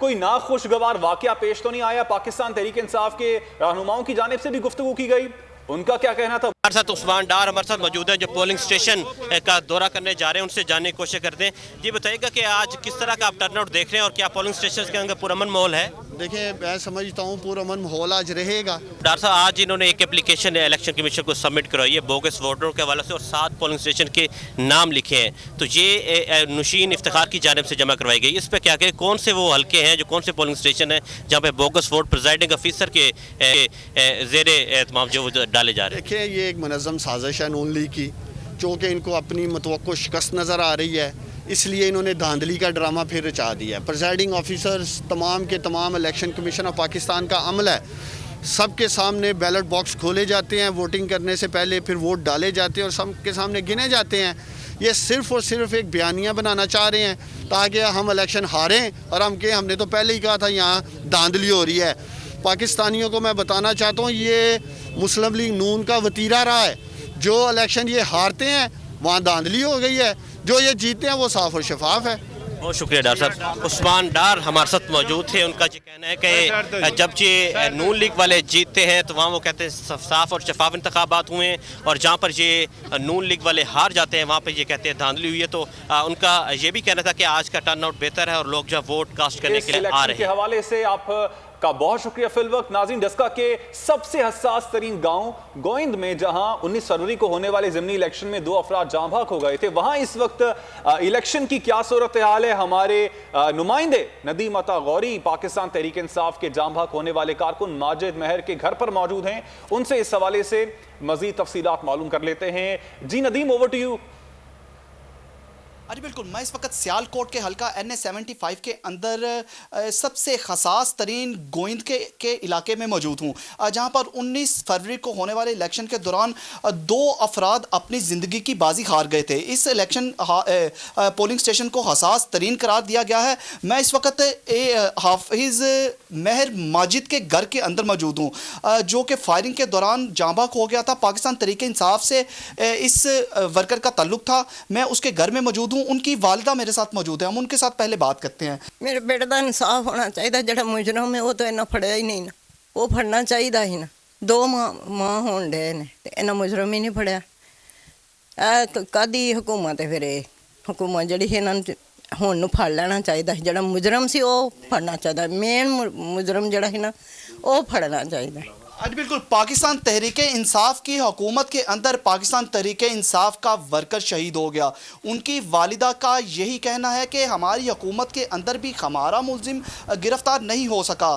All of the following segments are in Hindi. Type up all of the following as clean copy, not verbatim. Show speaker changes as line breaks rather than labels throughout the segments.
कोई नाखुशगवार वाकया पेश तो नहीं आया? पाकिस्तान तहरीक इंसाफ के रहनुमाओं की जानिब से भी गुफ्तगू की गई, उनका क्या कहना था?
हमारे साथ उस्मान डार हमारे साथ मौजूद है जो पोलिंग स्टेशन का दौरा करने जा रहे हैं, उनसे जानने की कोशिश करते हैं। जी बताइएगा कि आज किस तरह का आप टर्नआउट देख रहे हैं और क्या पोलिंग स्टेशन के अंदर पुरअमन माहौल है?
देखिए, मैं समझता हूँ पुरअमन माहौल आज रहेगा।
डार साहब, आज इन्होंने एक एप्लीकेशन इलेक्शन कमीशन को सबमिट करवाई है बोगस वोटरों के हवाले से और 7 पोलिंग स्टेशन के नाम लिखे हैं, तो ये नुशीन इफ्तिखार की जानिब से जमा करवाई गई। इस पर क्या कहें, कौन से वो हल्के हैं, जो कौन से पोलिंग स्टेशन हैं जहाँ पे बोगस वोट प्रिजाइडिंग अफीसर के जेर एहतमाम जो डाले जा रहे हैं?
देखिए, ये एक मुनज़्ज़म साजिश है नून लीग की, चूँकि इनको अपनी मतवक्को शिकस्त नज़र आ रही है, इसलिए इन्होंने धांधली का ड्रामा फिर रचा दिया है। प्रिजाइडिंग ऑफिसर्स तमाम के तमाम इलेक्शन कमीशन ऑफ पाकिस्तान का अमल है, सबके सामने बैलेट बॉक्स खोले जाते हैं, वोटिंग करने से पहले फिर वोट डाले जाते हैं और सबके सामने गिने जाते हैं। ये सिर्फ़ और सिर्फ एक बयानिया बनाना चाह रहे हैं ताकि हम इलेक्शन हारें और हम कहें हमने तो पहले ही कहा था यहाँ धांधली हो रही है। पाकिस्तानियों को मैं बताना चाहता हूँ, ये मुस्लिम लीग नून का वतीरा रहा है। जो इलेक्शन ये हारते हैं वहाँ धांधली हो गई है, जो ये जीते हैं वो साफ और शफाफ है।
बहुत शुक्रिया डॉक्टर साहब। उस्मान डार हमारे साथ मौजूद थे, उनका ये कहना है कि जब ये नून लीग वाले जीतते हैं तो वहाँ वो कहते हैं साफ और शफाफ इंतखाबात हुए हैं, और जहाँ पर ये नून लीग वाले हार जाते हैं वहाँ पर ये कहते हैं धांधली हुई है। तो उनका ये भी कहना था कि आज का टर्नआउट बेहतर है और लोग जब वोट कास्ट करने के लिए आ रहे हैं।
के हवाले से आप का बहुत शुक्रिया। फिल वक्त नाज़रीन, डस्का के सबसे हसास तरीन गांव गोइंद में जहां 19 फरवरी को होने वाले ज़िमनी इलेक्शन में 2 अफराद जाँ भाग हो गए थे, वहां इस वक्त इलेक्शन की क्या सूरत हाल है? हमारे नुमाइंदे नदीम अता गौरी पाकिस्तान तहरीक इंसाफ के जाँ भाग होने वाले कारकुन माजिद महर के घर पर मौजूद हैं, उनसे इस हवाले से मजीद तफसीलात मालूम कर लेते हैं। जी नदीम, ओवर टू यू।
अरे बिल्कुल, मैं इस वक्त सियालकोट के हल्का NA-75 के अंदर सबसे खसास तरीन गोइंद के इलाके में मौजूद हूँ, जहाँ पर 19 फरवरी को होने वाले इलेक्शन के दौरान 2 अफराद अपनी ज़िंदगी की बाजी हार गए थे। इस इलेक्शन पोलिंग स्टेशन को हसास तरीन करार दिया गया है। मैं इस वक्त हाफिज़ महर माजिद के घर के अंदर मौजूद हूँ, जो कि फायरिंग के दौरान जाँ भाग हो गया था। पाकिस्तान तहरीक इंसाफ से इस वर्कर का ताल्लुक था। मैं उसके घर में मौजूद हूं, उनकी वालिदा मेरे साथ मौजूद है, हम उनके साथ पहले बात करते हैं।
मेरे बेटे का इंसाफ होना चाहिए, जो मुजरम है वो तो इन्हें फड़िया ही नहीं ना, वो फड़ना चाहिए ही ना। 2 माह होने डे ने इन्हें मुजरम ही नहीं फड़िया। कदी हुकूमत है, फिर हुकूमत जी इन्होंने हुण फड़ लेना चाहिए, जो मुजरम से वो फड़ना चाहिए, मेन मुजरम जोड़ा है ना वो फड़ना चाहिए।
आज बिल्कुल पाकिस्तान तहरीक इंसाफ की हुकूमत के अंदर पाकिस्तान तहरीक इंसाफ का वर्कर शहीद हो गया। उनकी वालिदा का यही कहना है कि हमारी हुकूमत के अंदर भी हमारा मुल्जिम गिरफ्तार नहीं हो सका।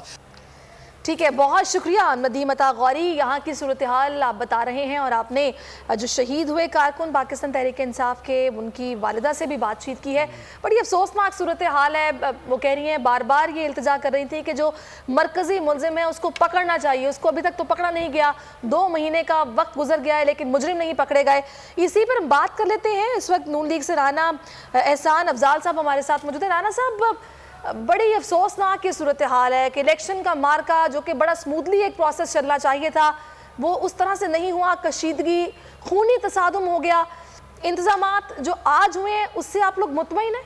ठीक है, बहुत शुक्रिया नदीम अता गौरी, यहाँ की सूरत हाल आप बता रहे हैं और आपने जो शहीद हुए कारकुन पाकिस्तान तहरीक इंसाफ के उनकी वालिदा से भी बातचीत की है। बड़ी अफसोसनाक सूरत हाल है। वो कह रही हैं, बार बार ये इल्तिजा कर रही थी कि जो मरकज़ी मुल्जिम है उसको पकड़ना चाहिए, उसको अभी तक तो पकड़ा नहीं गया। 2 महीने का वक्त गुजर गया है लेकिन मुजरिम नहीं पकड़े गए। इसी पर हम बात कर लेते हैं। इस वक्त नून लीग से राना एहसान अफजाल साहब हमारे साथ मौजूद है। राना साहब, बड़ी अफसोसनाक ये सूरत हाल है कि इलेक्शन का मार्का जो कि बड़ा स्मूथली एक प्रोसेस चलना चाहिए था वो उस तरह से नहीं हुआ, कशीदगी, खूनी तसादुम हो गया। इंतजामात जो आज हुए हैं उससे आप लोग मुतमईन हैं?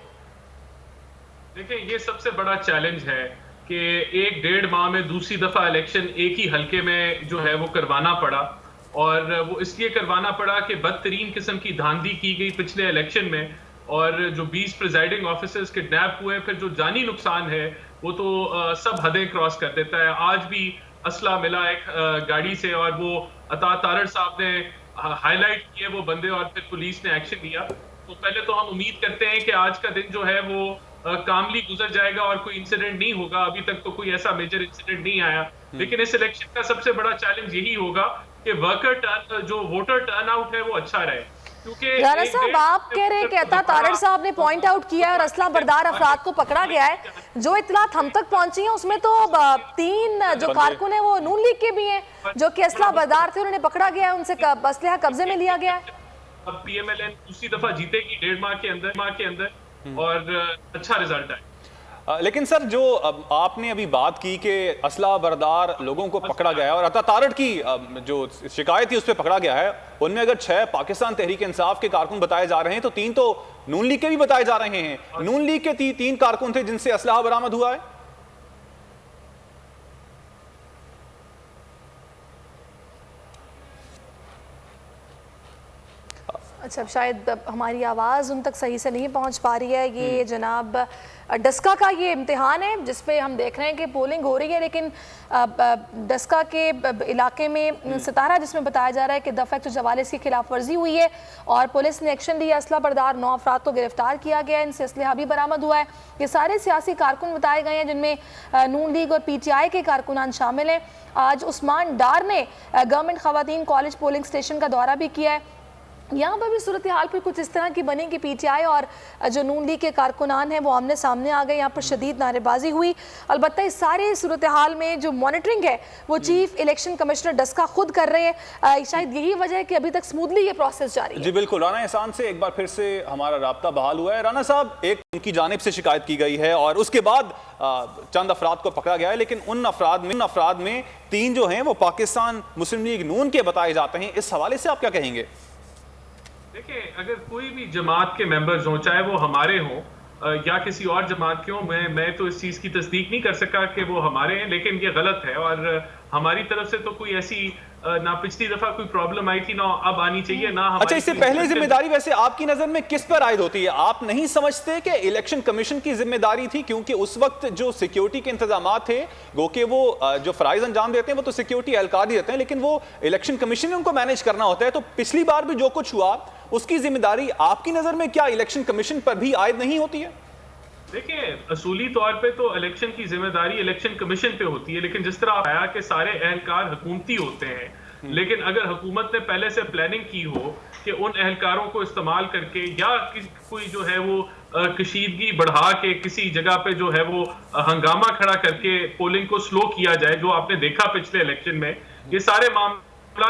देखिए, ये सबसे बड़ा चैलेंज है कि 1-1.5 माह में दूसरी दफा इलेक्शन एक ही हल्के में जो है वो करवाना पड़ा, और वो इसलिए करवाना पड़ा कि बदतरीन किस्म की धांधली की गई पिछले इलेक्शन में, और जो 20 प्रिजाइडिंग ऑफिसर्स किडनैप हुए, फिर जो जानी नुकसान है वो तो सब हदें क्रॉस कर देता है। आज भी असला मिला एक गाड़ी से और वो अता तारड़ साहब ने हाईलाइट किए वो बंदे, और फिर पुलिस ने एक्शन लिया। तो पहले तो हम उम्मीद करते हैं कि आज का दिन जो है वो कामली गुजर जाएगा और कोई इंसिडेंट नहीं होगा। अभी तक तो कोई ऐसा मेजर इंसिडेंट नहीं आया, लेकिन इस इलेक्शन का सबसे बड़ा चैलेंज यही होगा कि जो वोटर टर्नआउट है वो अच्छा रहे।
राना साहब, आप कह रहे हैं कि अता तारड़ साहब ने पॉइंट आउट किया है और असला बरदार अफराद को पकड़ा गया है। जो इतलात हम तक पहुंची हैं उसमें तो 3 जो कारकुन है वो नून लीग के भी हैं जो कि असला बरदार थे, उन्हें पकड़ा गया है, उनसे असलहा कब्जे में लिया गया है।
अब PMLN दूसरी दफा जीतेगी 1.5 माह के अंदर और अच्छा रिजल्ट है।
लेकिन सर, जो आपने अभी बात की कि असला बरदार लोगों को पकड़ा गया है और अता तारड़ की जो शिकायत थी उस पर पकड़ा गया है, उनमें अगर 6 पाकिस्तान तहरीक इंसाफ के कारकुन बताए जा रहे हैं तो 3 तो नून लीग के भी बताए जा रहे हैं। नून लीग के 3 कारकुन थे जिनसे असलहा बरामद हुआ है।
अच्छा, शायद हमारी आवाज़ उन तक सही से नहीं पहुंच पा रही है। ये जनाब डस्का का ये इम्तिहान है जिस पे हम देख रहे हैं कि पोलिंग हो रही है, लेकिन डस्का के इलाके में सितारा जिसमें बताया जा रहा है कि दफ़ा 144 की खिलाफ वर्जी हुई है और पुलिस ने एक्शन लिया। असला बरदार 9 अफराद को गिरफ्तार किया गया है, इनसे असलहा भी बरामद हुआ है। ये सारे सियासी कारकुन बताए गए हैं जिनमें नून लीग और PTI के कारकुनान शामिल हैं। आज उस्मान डार ने गवर्नमेंट ख़वातीन कॉलेज पोलिंग स्टेशन का दौरा भी किया है। यहाँ पर भी सूरत हाल फिर कुछ इस तरह की बनी कि PTI और जो नून लीग के कारकुनान हैं वो आमने सामने आ गए। यहाँ पर शदीद नारेबाजी हुई। अलबत्ता इस सारे सूरत हाल में जो मॉनिटरिंग है वो चीफ इलेक्शन कमिश्नर डस्का खुद कर रहे हैं। शायद यही वजह है कि अभी तक स्मूथली ये प्रोसेस जारी है।
जी बिल्कुल, राना एहसान से एक बार फिर से हमारा राब्ता बहाल हुआ है। राना साहब, एक उनकी जानिब से शिकायत की गई है और उसके बाद चंद अफराद को पकड़ा गया है, लेकिन उन अफराद में 3 जो हैं वो पाकिस्तान मुस्लिम लीग नून के बताए जाते हैं। इस हवाले से आप क्या कहेंगे?
देखिए, अगर कोई भी जमात के मेंबर्स हों, चाहे वो हमारे हों या किसी और जमात के हों, मैं तो इस चीज़ की तस्दीक नहीं कर सका कि वो हमारे हैं, लेकिन ये गलत है और हमारी तरफ से तो कोई ऐसी ना पिछली दफा कोई प्रॉब्लम आई थी ना अब आनी चाहिए ना।
अच्छा, इससे पहले जिम्मेदारी वैसे आपकी नजर में किस पर आयद होती है? आप नहीं समझते कि इलेक्शन कमीशन की जिम्मेदारी थी, क्योंकि उस वक्त जो सिक्योरिटी के इंतजाम थे, गो के वो जो फराइज अंजाम देते हैं वो तो सिक्योरिटी एहलकार ही देते हैं, लेकिन वो इलेक्शन कमीशन ने उनको मैनेज करना होता है। तो पिछली बार भी जो कुछ हुआ उसकी जिम्मेदारी आपकी नजर में क्या इलेक्शन कमीशन पर भी आयद नहीं होती है?
देखिए, असूली तौर पे तो इलेक्शन की जिम्मेदारी इलेक्शन कमीशन पे होती है, लेकिन जिस तरह आप आया कि सारे एहलकार हुकूमती होते हैं, लेकिन अगर हुकूमत ने पहले से प्लानिंग की हो कि उन एहलकारों को इस्तेमाल करके या कोई जो है वो कशीदगी बढ़ा के किसी जगह पे जो है वो हंगामा खड़ा करके पोलिंग को स्लो किया जाए, जो आपने देखा पिछले इलेक्शन में, ये सारे मामला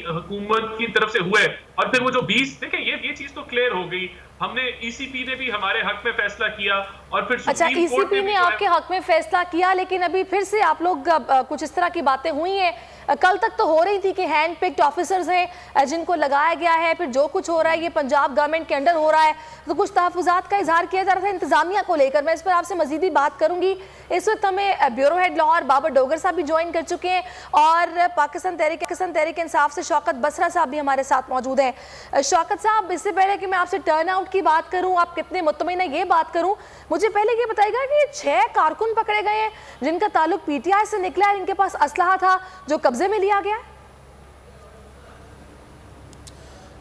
हुकूमत की तरफ से हुए। और फिर वो जो 20 देखिए ये चीज तो क्लियर हो गई। हमने ECP ने भी हमारे हक में फैसला किया और फिर
अच्छा, ECP ने आपके हक में फैसला किया, लेकिन अभी फिर से आप लोग कुछ इस तरह की बातें हुई हैं। कल तक तो हो रही थी कि हैंड पिक्ड ऑफिसर्स हैं जिनको लगाया गया है, फिर जो कुछ हो रहा है ये पंजाब गवर्नमेंट के अंडर हो रहा है, तो कुछ तहफ़्फ़ुज़ात का इजहार किया जा रहा था इंतजामिया को लेकर। मैं इस पर आपसे मज़ीद भी बात करूंगी। इस वक्त हमें ब्यूरो हेड लाहौर बाबर डोगर साहब भी ज्वाइन कर चुके हैं और पाकिस्तान तहरीक इंसाफ से शौकत बसरा साहब भी हमारे साथ मौजूद हैं। शौकत साहब, इससे पहले कि मैं आपसे टर्न आउट की बात करूं, आप कितने मुतमईन हैं ये बात करूं, मुझे पहले ये बताइएगा कि 6 कारकुन पकड़े गए हैं जिनका ताल्लुक PTI से निकला है, इनके पास असलहा था जो कब्जे में लिया गया।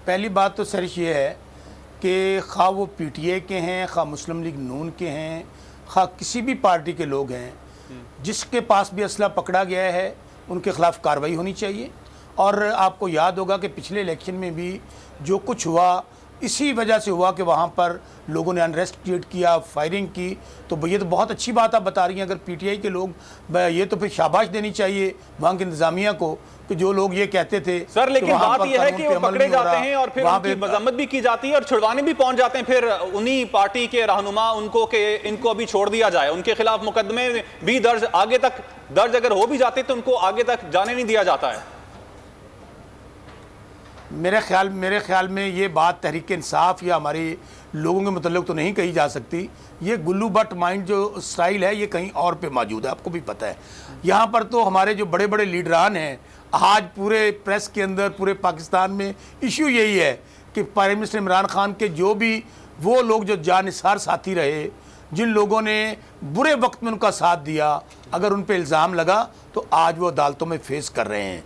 पहली बात तो सरिश ये है कि खा वो PTI के हैं, खा मुस्लिम लीग नून के हैं, खा किसी भी पार्टी के लोग हैं, जिसके पास भी असला पकड़ा गया है उनके खिलाफ कार्रवाई होनी चाहिए। और आपको याद होगा कि पिछले इलेक्शन में भी जो कुछ हुआ इसी वजह से हुआ कि वहाँ पर लोगों ने अनरेस्ट क्रिएट किया, फायरिंग की। तो ये तो बहुत अच्छी बात आप बता रही हैं। अगर PTI के लोग ये तो फिर शाबाश देनी चाहिए वहाँ की इंतजामिया को कि जो लोग ये कहते थे।
सर, लेकिन बात यह है कि वो पकड़े जाते हैं और फिर उनकी मजम्मत भी की जाती है और छुड़वाने भी पहुंच जाते हैं फिर उन्हीं पार्टी के रहनुमा उनको कि इनको अभी छोड़ दिया जाए। उनके खिलाफ मुकदमे भी आगे तक दर्ज अगर हो भी जाते तो उनको आगे तक जाने नहीं दिया जाता है।
मेरे ख्याल में ये बात तहरीक इंसाफ या हमारे लोगों के मतलब तो नहीं कही जा सकती। ये गुल्लू बट माइंड जो स्टाइल है ये कहीं और पे मौजूद है, आपको भी पता है। यहाँ पर तो हमारे जो बड़े बड़े लीडरान हैं, आज पूरे प्रेस के अंदर पूरे पाकिस्तान में इशू यही है कि प्राइम मिनिस्टर इमरान खान के जो भी वो लोग जो जानिसार साथी रहे, जिन लोगों ने बुरे वक्त में उनका साथ दिया, अगर उन पर इल्ज़ाम लगा तो आज वो अदालतों में फेस कर रहे हैं।